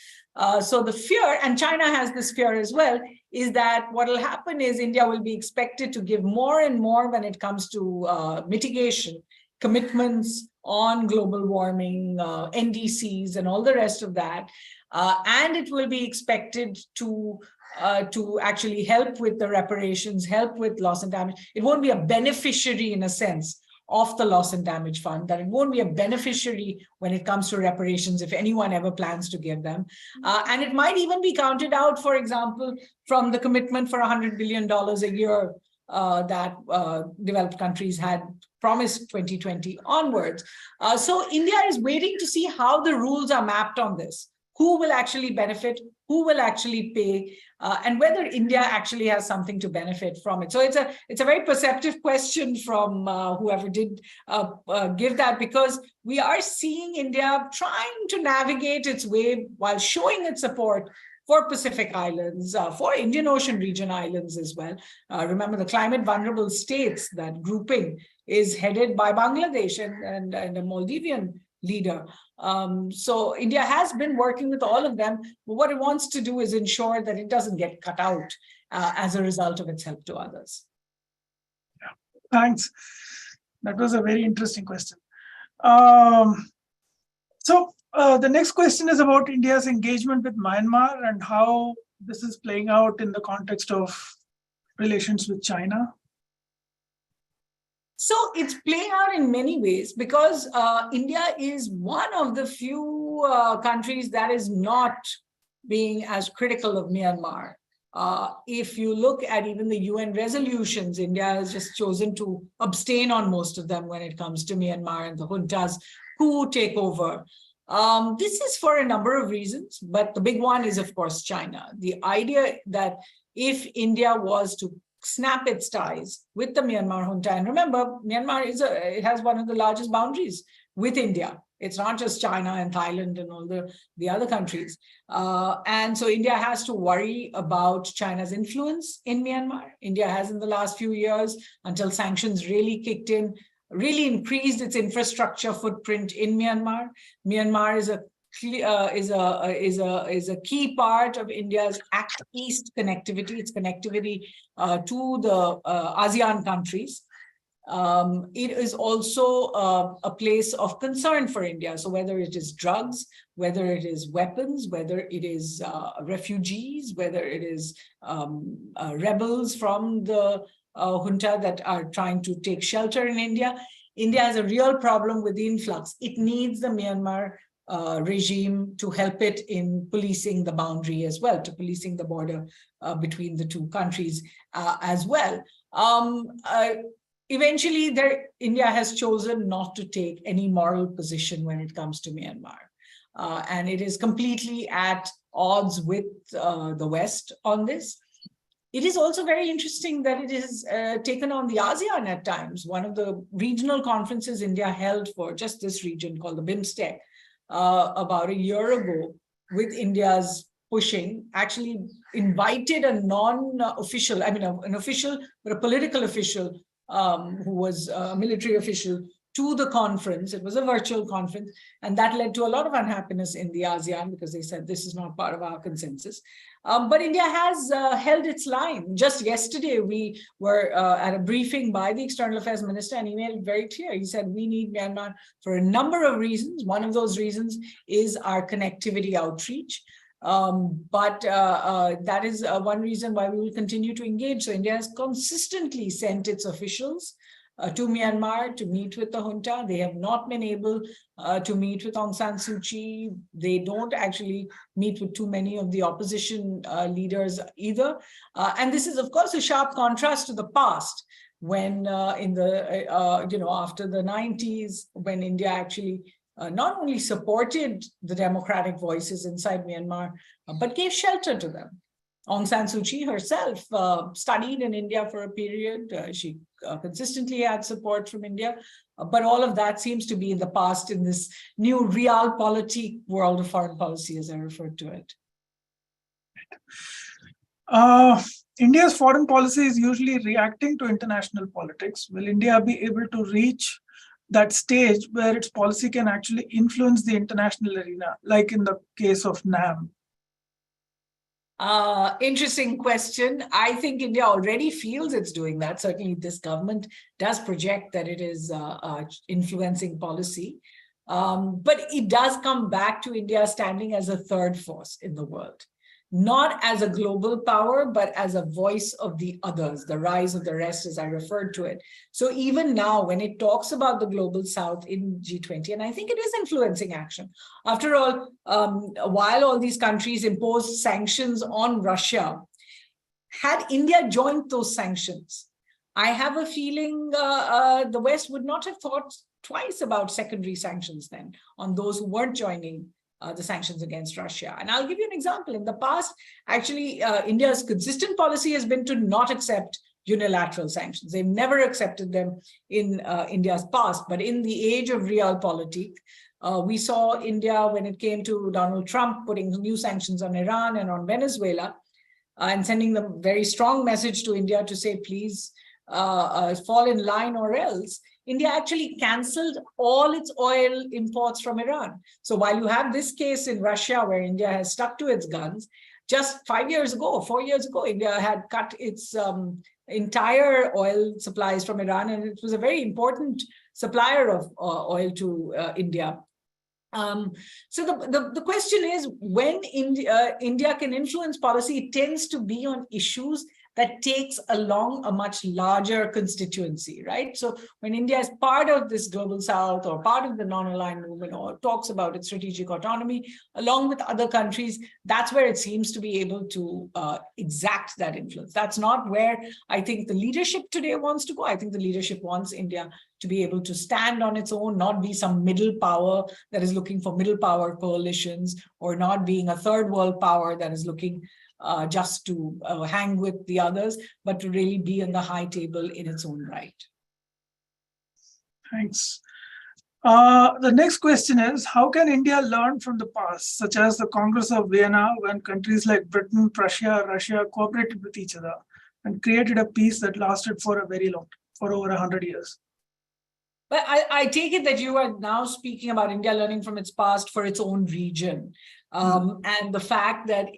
So the fear, and China has this fear as well, is that what will happen is India will be expected to give more and more when it comes to mitigation, commitments on global warming, NDCs, and all the rest of that. And it will be expected to actually help with the reparations, help with loss and damage. It won't be a beneficiary in a sense of the loss and damage fund, that it won't be a beneficiary when it comes to reparations if anyone ever plans to give them. And it might even be counted out, for example, from the commitment for $100 billion a year that developed countries had promised 2020 onwards. So India is waiting to see how the rules are mapped on this. Who will actually benefit, who will actually pay, and whether India actually has something to benefit from it. So it's a very perceptive question from whoever did give that, because we are seeing India trying to navigate its way while showing its support for Pacific Islands, for Indian Ocean region islands as well. Remember, the climate vulnerable states, that grouping is headed by Bangladesh and a Maldivian leader. So India has been working with all of them, but what it wants to do is ensure that it doesn't get cut out as a result of its help to others. Yeah, thanks. That was a very interesting question. The next question is about India's engagement with Myanmar and how this is playing out in the context of relations with China. So it's playing out in many ways because India is one of the few countries that is not being as critical of Myanmar. If you look at even the UN resolutions, India has just chosen to abstain on most of them when it comes to Myanmar and the junta's coup takeover. This is for a number of reasons, but the big one is, of course, China. The idea that if India was to snap its ties with the Myanmar junta, and remember, Myanmar it has one of the largest boundaries with India. It's not just China and Thailand and all the other countries. And so India has to worry about China's influence in Myanmar. India has in the last few years, until sanctions really kicked in, really increased its infrastructure footprint in Myanmar. Myanmar is a key part of India's Act East connectivity, its connectivity to the ASEAN countries. It is also a place of concern for India. So whether it is drugs, whether it is weapons, whether it is refugees, whether it is rebels from the junta that are trying to take shelter in India, India has a real problem with the influx. It needs the Myanmar regime to help it in policing the boundary as well, to policing the border between the two countries as well. Eventually, India has chosen not to take any moral position when it comes to Myanmar. And it is completely at odds with the West on this. It is also very interesting that it is taken on the ASEAN at times. One of the regional conferences India held for just this region called the BIMSTEC about a year ago, with India's pushing, actually invited a non-official, an official, but a political official who was a military official to the conference. It was a virtual conference, and that led to a lot of unhappiness in the ASEAN because they said this is not part of our consensus. But India has held its line. Just yesterday, we were at a briefing by the External Affairs Minister, and he made it very clear. He said, we need Myanmar for a number of reasons. One of those reasons is our connectivity outreach. But that is one reason why we will continue to engage. So India has consistently sent its officials to Myanmar to meet with the junta. They have not been able to meet with Aung San Suu Kyi. They don't actually meet with too many of the opposition leaders either. And this is, of course, a sharp contrast to the past, when in the, after the 90s, when India actually not only supported the democratic voices inside Myanmar, but gave shelter to them. Aung San Suu Kyi herself studied in India for a period. She consistently had support from India, but all of that seems to be in the past in this new realpolitik world of foreign policy, as I referred to it. India's foreign policy is usually reacting to international politics. Will India be able to reach that stage where its policy can actually influence the international arena, like in the case of NAM? Interesting question. I think India already feels it's doing that. Certainly this government does project that it is influencing policy. But it does come back to India standing as a third force in the world. Not as a global power, but as a voice of the others, the rise of the rest, as I referred to it. So even now, when it talks about the global South in G20, and I think it is influencing action. After all, while all these countries imposed sanctions on Russia, had India joined those sanctions, I have a feeling the West would not have thought twice about secondary sanctions then on those who weren't joining the sanctions against Russia. And I'll give you an example. In the past, actually, India's consistent policy has been to not accept unilateral sanctions. They've never accepted them in India's past. But in the age of realpolitik, we saw India, when it came to Donald Trump, putting new sanctions on Iran and on Venezuela, and sending the very strong message to India to say, please fall in line or else. India actually cancelled all its oil imports from Iran. So while you have this case in Russia where India has stuck to its guns, just 4 years ago, India had cut its entire oil supplies from Iran, and it was a very important supplier of oil to India. So the question is, when India can influence policy, it tends to be on issues that takes along a much larger constituency, right? So when India is part of this global South or part of the non-aligned movement or talks about its strategic autonomy, along with other countries, that's where it seems to be able to exact that influence. That's not where I think the leadership today wants to go. I think the leadership wants India to be able to stand on its own, not be some middle power that is looking for middle power coalitions, or not being a third world power that is looking just to hang with the others, but to really be on the high table in its own right. Thanks. The next question is, how can India learn from the past, such as the Congress of Vienna, when countries like Britain, Prussia, Russia cooperated with each other and created a peace that lasted for a very long, for over 100 years? But I take it that you are now speaking about India learning from its past for its own region. And the fact that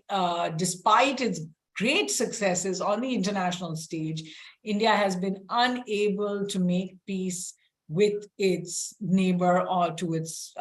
despite its great successes on the international stage, India has been unable to make peace with its neighbor or to its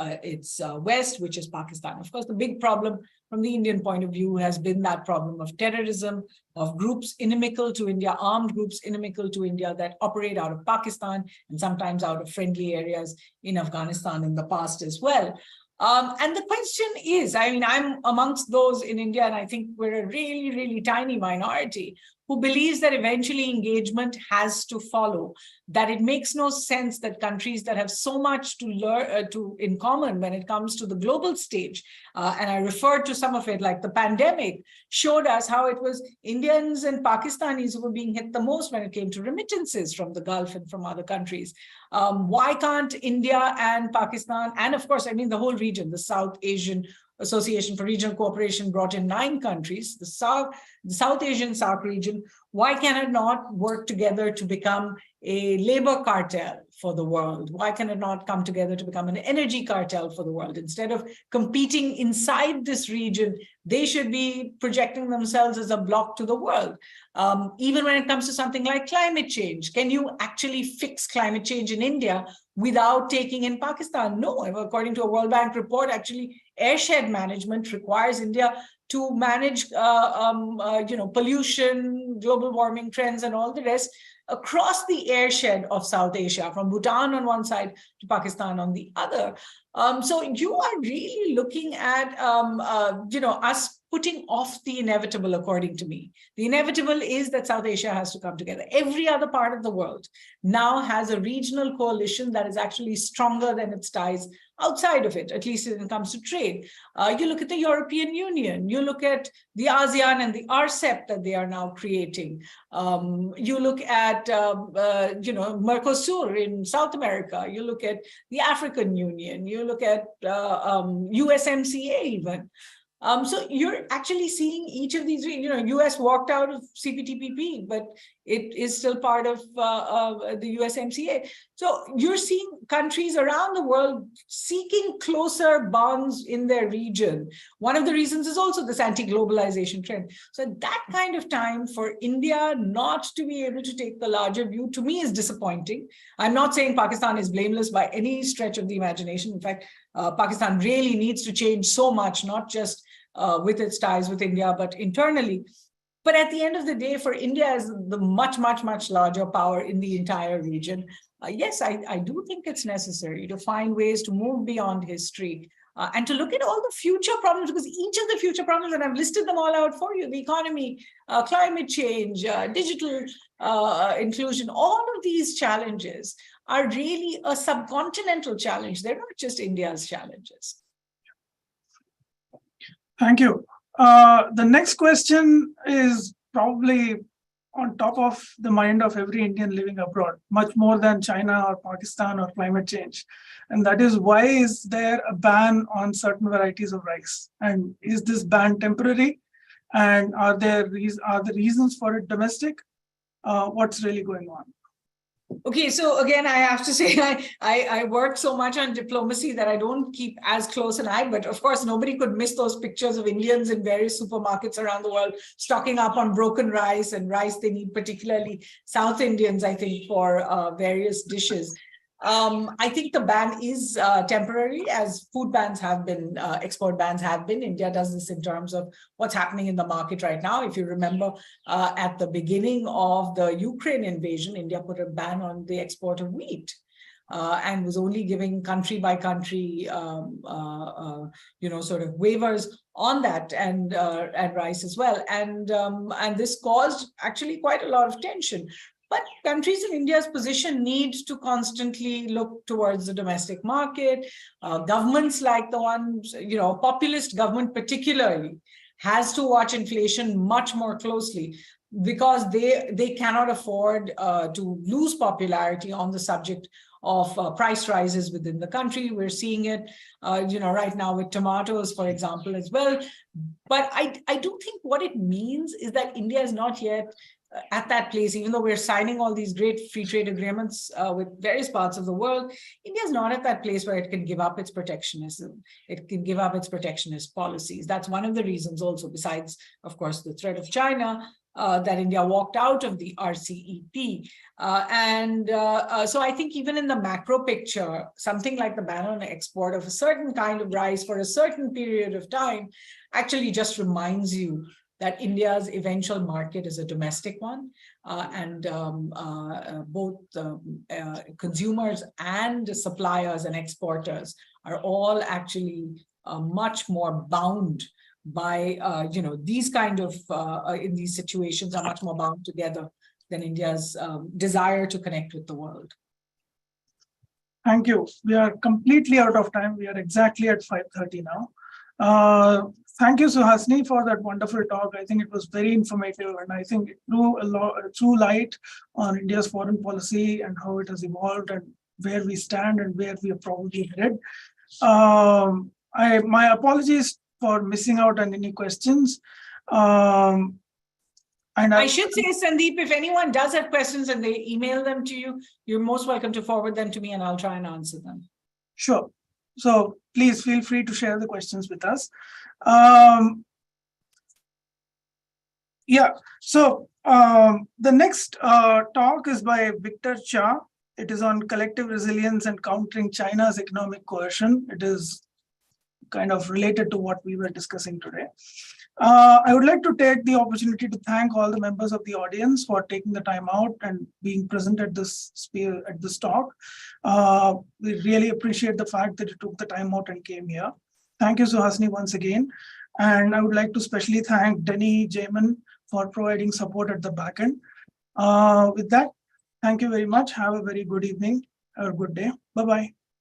west, which is Pakistan. Of course, the big problem from the Indian point of view has been that problem of terrorism, of groups inimical to India, armed groups inimical to India that operate out of Pakistan and sometimes out of friendly areas in Afghanistan in the past as well. And the question is, I mean, I'm amongst those in India, and I think we're a really, really tiny minority who believes that eventually engagement has to follow, that it makes no sense that countries that have so much to learn in common when it comes to the global stage, and I referred to some of it, like the pandemic showed us how it was Indians and Pakistanis who were being hit the most when it came to remittances from the Gulf and from other countries. Why can't India and Pakistan, and of course, I mean, the whole region, the South Asian Association for Regional Cooperation brought in 9 countries, the South Asian SAARC region. Why can it not work together to become a labor cartel for the world? Why can it not come together to become an energy cartel for the world? Instead of competing inside this region, they should be projecting themselves as a bloc to the world. Even when it comes to something like climate change, can you actually fix climate change in India without taking in Pakistan? No, according to a World Bank report, actually airshed management requires India to manage pollution, global warming trends, and all the rest across the airshed of South Asia, from Bhutan on one side to Pakistan on the other. So you are really looking at us putting off the inevitable, according to me. The inevitable is that South Asia has to come together. Every other part of the world now has a regional coalition that is actually stronger than its ties outside of it, at least when it comes to trade. You look at the European Union, you look at the ASEAN and the RCEP that they are now creating. You look at, Mercosur in South America, you look at the African Union, you look at USMCA even. So you're actually seeing each of these, US walked out of CPTPP, but it is still part of the USMCA. So you're seeing countries around the world seeking closer bonds in their region. One of the reasons is also this anti-globalization trend. So at that kind of time for India not to be able to take the larger view, to me, is disappointing. I'm not saying Pakistan is blameless by any stretch of the imagination. In fact, Pakistan really needs to change so much, not just with its ties with India, but internally. But at the end of the day, for India as the much, much, much larger power in the entire region, yes, I do think it's necessary to find ways to move beyond history and to look at all the future problems, because each of the future problems, and I've listed them all out for you, the economy, climate change, digital inclusion, all of these challenges are really a subcontinental challenge. They're not just India's challenges. Thank you. The next question is probably on top of the mind of every Indian living abroad, much more than China or Pakistan or climate change. And that is, why is there a ban on certain varieties of rice? And is this ban temporary? And are the reasons for it domestic? What's really going on? Okay, so again, I have to say, I work so much on diplomacy that I don't keep as close an eye, but of course, nobody could miss those pictures of Indians in various supermarkets around the world stocking up on broken rice and rice they need, particularly South Indians, I think, for various dishes. I think the ban is temporary, as food bans have been, export bans have been. India does this in terms of what's happening in the market right now. If you remember, at the beginning of the Ukraine invasion, India put a ban on the export of wheat. And was only giving country by country, sort of waivers on that, and rice as well. And this caused actually quite a lot of tension. But countries in India's position need to constantly look towards the domestic market. Governments like the ones, populist government particularly, has to watch inflation much more closely, because they cannot afford to lose popularity on the subject of price rises within the country. We're seeing it, right now with tomatoes, for example, as well. But I do think what it means is that India is not yet at that place, even though we're signing all these great free trade agreements with various parts of the world, India is not at that place where it can give up its protectionism. It can give up its protectionist policies. That's one of the reasons also, besides, of course, the threat of China, that India walked out of the RCEP. So I think even in the macro picture, something like the ban on export of a certain kind of rice for a certain period of time actually just reminds you that India's eventual market is a domestic one, and both consumers and suppliers and exporters are all actually much more bound by, these kind of, in these situations are much more bound together than India's desire to connect with the world. Thank you. We are completely out of time. We are exactly at 5:30 now. Thank you, Suhasini, for that wonderful talk. I think it was very informative, and I think it threw light on India's foreign policy and how it has evolved and where we stand and where we are probably headed. My apologies for missing out on any questions. And I should say, Sandeep, if anyone does have questions and they email them to you, you're most welcome to forward them to me and I'll try and answer them. Sure. So please feel free to share the questions with us. So the next talk is by Victor Cha. It is on collective resilience and countering China's economic coercion. It is kind of related to what we were discussing today. I would like to take the opportunity to thank all the members of the audience for taking the time out and being present at this talk. We really appreciate the fact that you took the time out and came here. Thank you, Suhasini, once again. And I would like to especially thank Denny Jamin for providing support at the back end. With that, thank you very much. Have a very good evening or good day. Bye-bye.